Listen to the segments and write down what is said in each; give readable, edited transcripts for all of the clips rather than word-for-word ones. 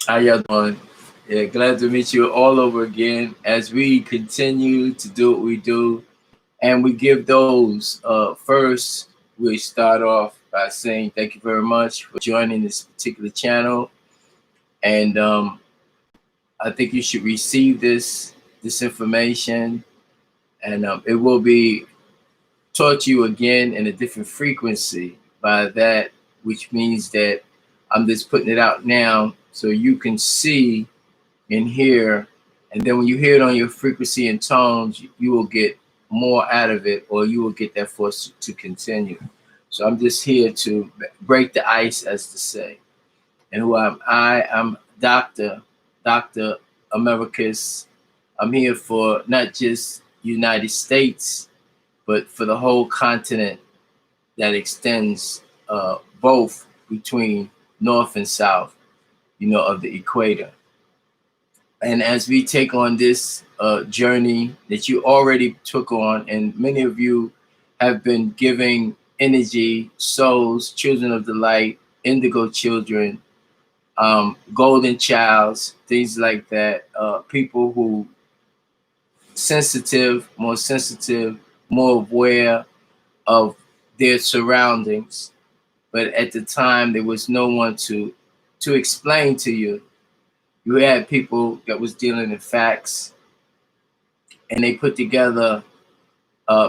How y'all doing? Yeah, glad to meet you all over again as we continue to do what we do. And we give those first, we start off by saying thank you very much for joining this particular channel. And I think you should receive this information, and it will be taught to you again in a different frequency. By that, which means that I'm just putting it out now so you can see and hear, and then when you hear it on your frequency and tones, you will get more out of it, or you will get that force to continue. So I'm just here to break the ice, as to say. And who am I? I'm Dr. Americus. I'm here for not just United States, but for the whole continent that extends both between North and South, of the equator. And as we take on this journey that you already took on, and many of you have been giving energy, souls, children of the light, indigo children, golden childs, things like that, people who sensitive, more aware of their surroundings. But at the time, there was no one to explain to you. You had people that was dealing in facts, and they put together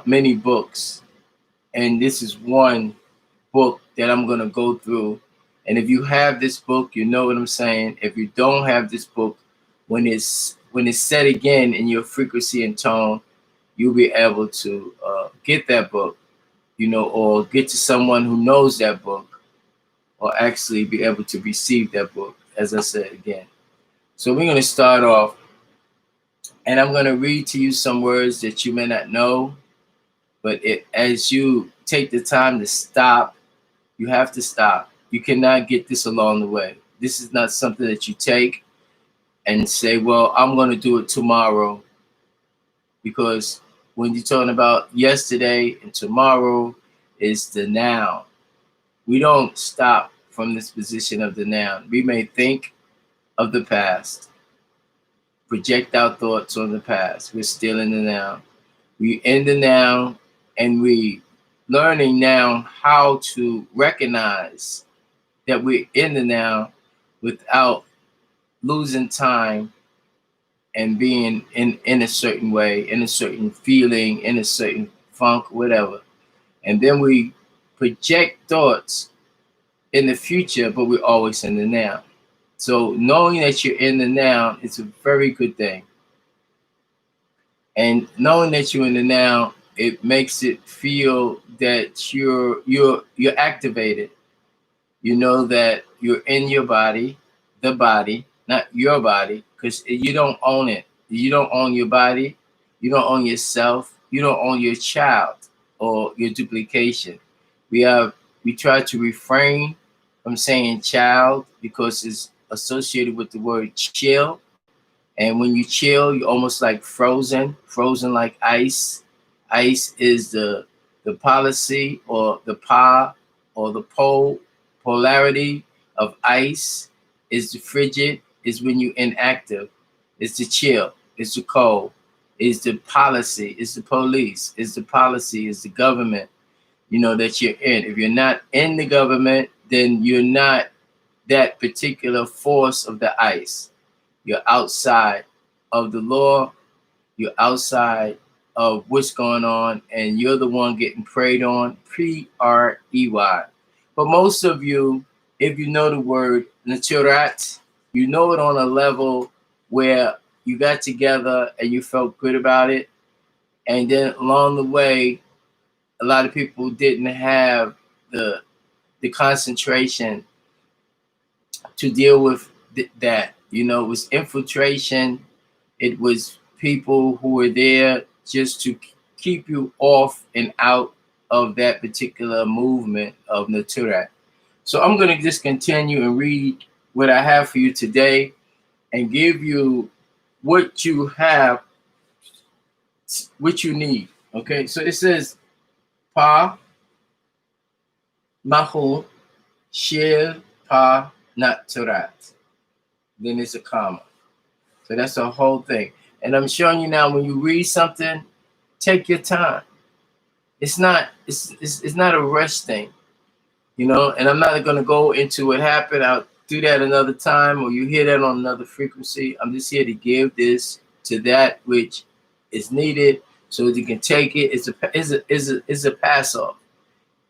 many books. And this is one book that I'm going to go through. And if you have this book, you know what I'm saying. If you don't have this book, when it's set again in your frequency and tone, you'll be able to get that book, or get to someone who knows that book, or actually be able to receive that book, as I said again. So we're going to start off, and I'm going to read to you some words that you may not know, but as you take the time to stop, you have to stop. You cannot get this along the way. This is not something that you take and say, well, I'm going to do it tomorrow. Because when you're talking about yesterday and tomorrow is the now. We don't stop from this position of the now. We may think of the past, project our thoughts on the past. We're still in the now. We in the now, and we learning now how to recognize that we're in the now without losing time and being in a certain way, in a certain feeling, in a certain funk, whatever. And then we project thoughts in the future, but we're always in the now. So knowing that you're in the now is a very good thing. And knowing that you're in the now, it makes it feel that you're activated. You know that you're in your body, the body, not your body, because you don't own it. You don't own your body. You don't own yourself. You don't own your child or your duplication. We try to refrain from saying child because it's associated with the word chill. And when you chill, you're almost like frozen like ice. Ice is the policy, or the or the polarity of ice. Is the frigid, is when you inactive. It's the chill, it's the cold, it's the policy, it's the police, it's the policy, it's the government, that you're in. If you're not in the government, then you're not that particular force of the ice. You're outside of the law, you're outside of what's going on, and you're the one getting preyed on, Prey. But most of you, if you know the word Neteraat, you know it on a level where you got together and you felt good about it. And then along the way, a lot of people didn't have the concentration to deal with that. It was infiltration. It was people who were there just to keep you off and out of that particular movement of Neteraat. So I'm going to just continue and read what I have for you today and give you what you have, what you need. Okay, so it says Pa Mahu Shir Pa Neteraat. then it's a comma. So that's the whole thing. And I'm showing you now, when you read something, take your time. It's not a rush thing, you know. And I'm not going to go into what happened. I'll do that another time, or you hear that on another frequency. I'm just here to give this to that which is needed, so that you can take it. It's a pass off.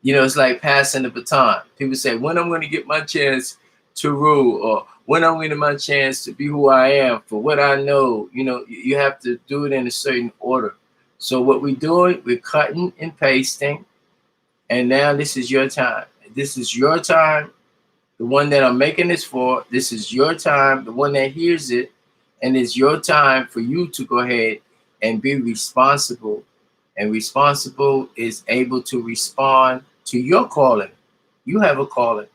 You know, it's like passing the baton. People say, when I'm going to get my chance to rule, or when I'm going to get my chance to be who I am for what I know. You know, you have to do it in a certain order. So what we're doing, we're cutting and pasting. And now this is your time. This is your time. The one that I'm making this for, this is your time. The one that hears it, and it's your time for you to go ahead and be responsible. And responsible is able to respond to your calling. You have a calling.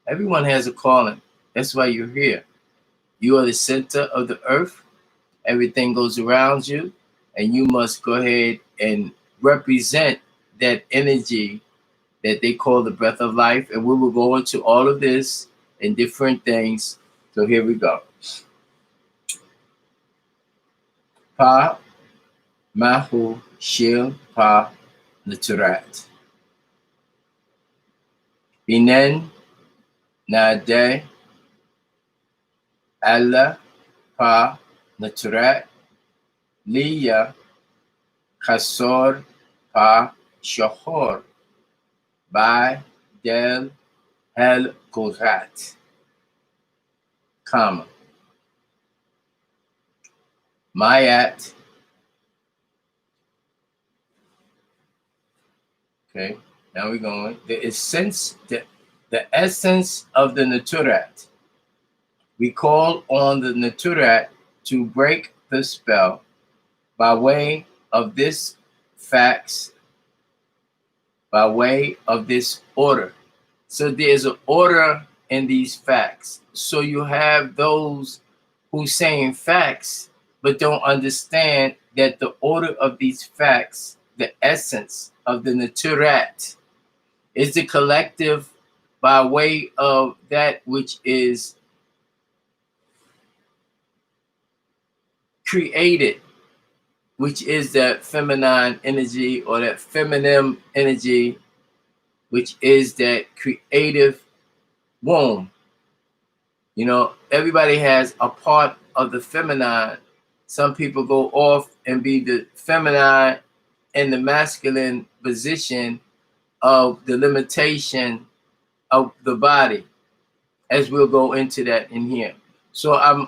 Everyone has a calling. That's why you're here. You are the center of the earth. Everything goes around you, and you must go ahead and represent that energy that they call the breath of life. And we will go into all of this and different things. So here we go. Pa, Mahu, Shil, Pa, Neteraat. Binen, Nade, Allah, Pa, Neteraat, Liya, Khasor, Pa, Shahor, By, Del, Hel, Kurat, comma. Mayat. Okay, now we're going. The essence of the Neteraat. We call on the Neteraat to break the spell by way of this facts, by way of this order. So there's an order in these facts. So you have those who saying facts, but don't understand that the order of these facts, the essence of the Neteraat, is the collective by way of that which is created, which is that feminine energy, or that feminine energy, which is that creative womb. You know, everybody has a part of the feminine. Some people go off and be the feminine and the masculine position of the limitation of the body, as we'll go into that in here. So I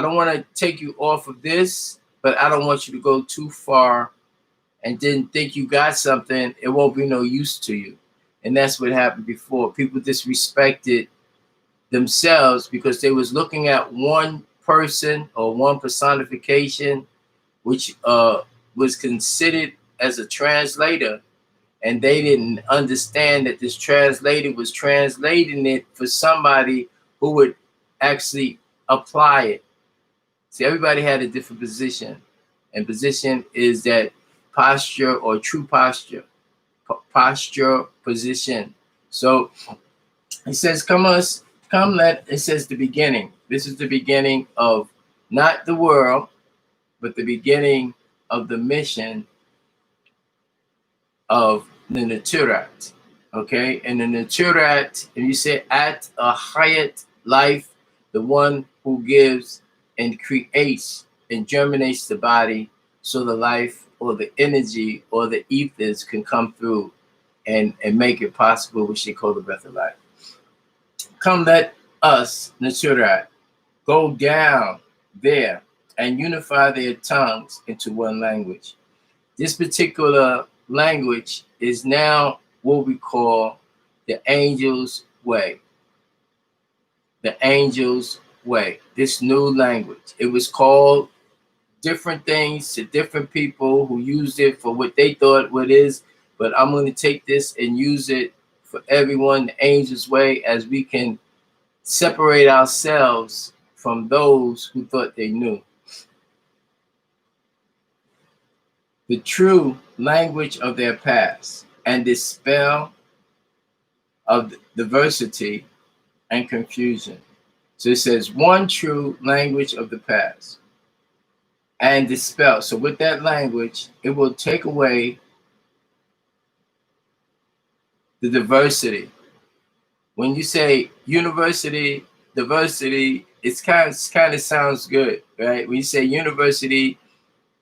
don't want to take you off of this, but I don't want you to go too far and then think you got something. It won't be no use to you. And that's what happened before. People disrespected themselves because they was looking at one person or one personification, which was considered as a translator, and they didn't understand that this translator was translating it for somebody who would actually apply it. See, everybody had a different position, and position is that posture or true posture, posture, position. So it says, it says the beginning. This is the beginning of not the world, but the beginning of the mission of the Neteraat. Okay, and the Neteraat, and you say at a Hayat life, the one who gives and creates and germinates the body, so the life or the energy or the ethers can come through and make it possible, which they call the breath of life. Come, let us, Neteraat, go down there and unify their tongues into one language. This particular language is now what we call the angel's way. The angel's way. This new language. It was called different things to different people who used it for what they thought what is, but I'm going to take this and use it for everyone, the angel's way, as we can separate ourselves from those who thought they knew. The true language of their past and dispel of diversity and confusion. So it says one true language of the past and dispel. So with that language, it will take away the diversity. When you say university, diversity, it's kind of sounds good, right? When you say university,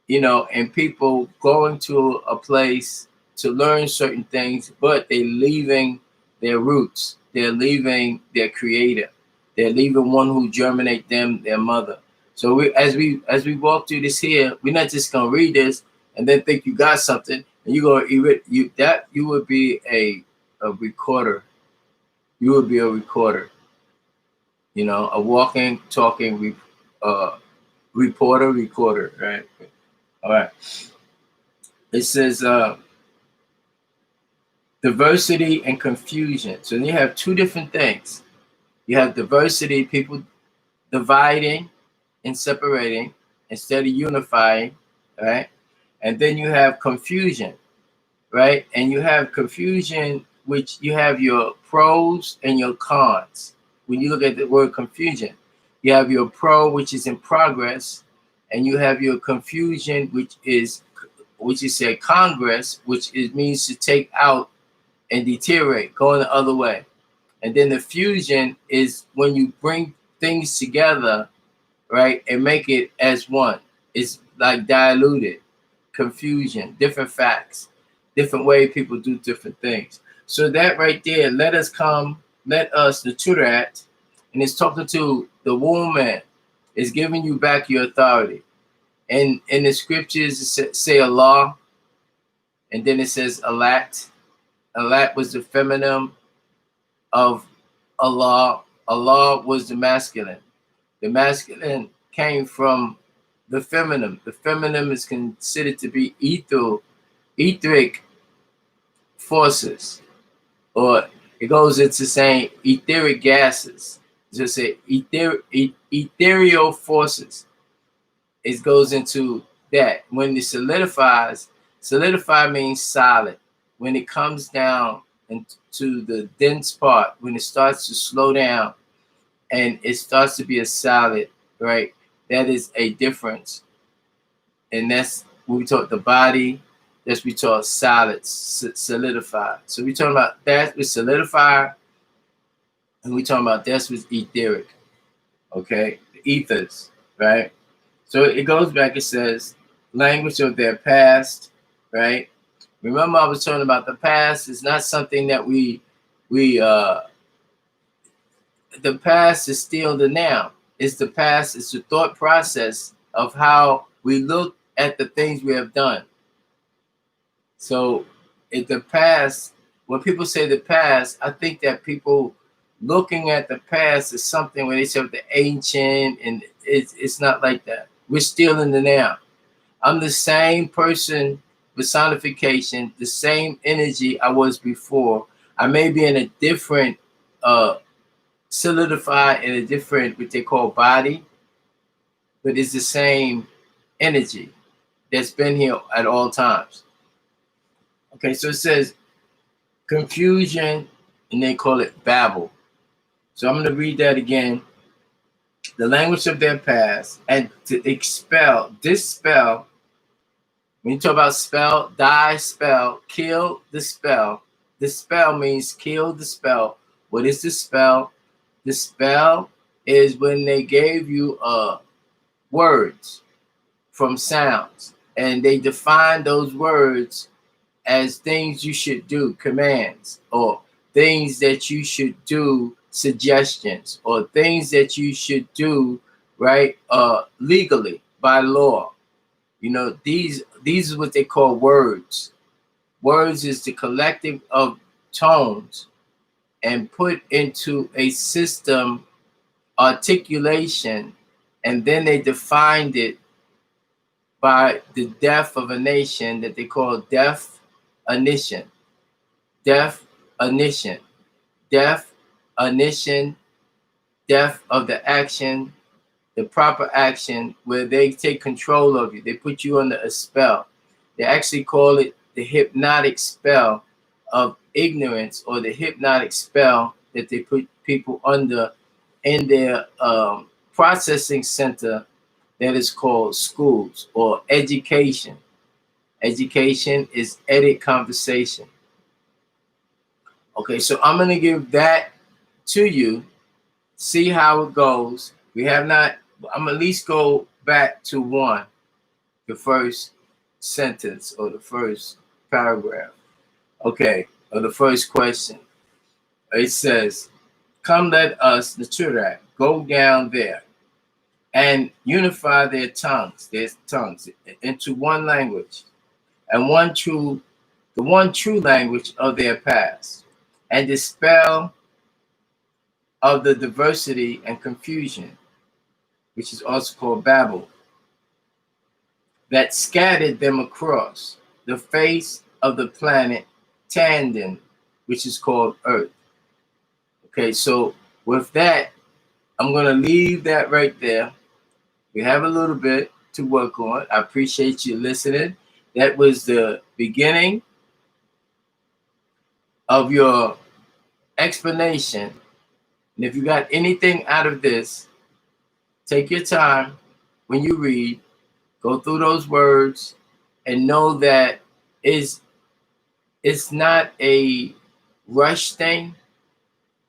you know, and people going to a place to learn certain things, but they're leaving their roots. They're leaving their creator. They're leaving one who germinate them, their mother. So as we walk through this here, we're not just gonna read this and then think you got something and you go you would be a recorder. You would be a recorder. You know, a walking, talking reporter, recorder, right? All right. It says diversity and confusion. So you have two different things. You have diversity, people dividing and separating instead of unifying, right? And then you have confusion, right? And you have confusion, which you have your pros and your cons. When you look at the word confusion, you have your pro, which is in progress, and you have your confusion, which is a congress, which means to take out and deteriorate, going the other way. And then the fusion is when you bring things together, right, and make it as one. It's like diluted, confusion, different facts, different way people do different things. So that right there, let us, the Neteraat, and it's talking to the woman, is giving you back your authority. And in the scriptures, it say Allah, and then it says Alat. Alat was the feminine of Allah. Allah was the masculine. The masculine came from the feminine. The feminine is considered to be etheric forces, or it goes into saying etheric gases. Just say ethereal forces. It goes into that. When it solidifies, solidify means solid. When it comes down into the dense part, when it starts to slow down and it starts to be a solid, right? That is a difference. And that's when we talk the body, that's we talk solids, solidify. So we talking about that with solidify, and we talking about that's with etheric, okay? The ethers, right? So it goes back, it says, language of their past, right? Remember I was talking about the past is not something that the past is still the now. It's the past, it's the thought process of how we look at the things we have done. So in the past, when people say the past, I think that people looking at the past is something when they say the ancient, and it's not like that. We're still in the now. I'm the same person, personification, the same energy I was before. I may be in a different solidified in a different what they call body, but it's the same energy that's been here at all times. Okay, so it says confusion, and they call it Babel. So I'm going to read that again. The language of their past, and to dispel. When you talk about spell, die, spell, kill, dispel. Dispel means kill, dispel. What is the spell? The spell is when they gave you words from sounds, and they defined those words as things you should do, commands, or things that you should do, suggestions, or things that you should do, right, legally by law. You know, these is what they call words. Words is the collective of tones and put into a system articulation, and then they defined it by the death of a nation that they call definition. Definition. Definition. Death of the action, the proper action, where they take control of you. They put you under a spell. They actually call it the hypnotic spell of ignorance, or the hypnotic spell that they put people under in their processing center that is called schools or education. Education is edit conversation. Okay, so I'm going to give that to you, see how it goes. We have not, I'm at least go back to one, the first sentence or the first paragraph. Okay, or the first question. It says, come let us, the Neteraat, go down there and unify their tongues into one language and the one true language of their past, and dispel of the diversity and confusion, which is also called Babel, that scattered them across the face of the planet Tandem, which is called Earth. Okay, so with that, I'm going to leave that right there. We have a little bit to work on. I appreciate you listening. That was the beginning of your explanation. And if you got anything out of this, take your time when you read, go through those words, and know that it's not a rush thing,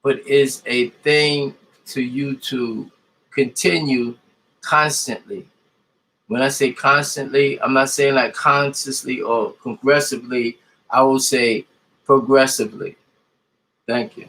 but is a thing to you to continue constantly. When I say constantly, I'm not saying like consciously or progressively. I will say progressively. Thank you.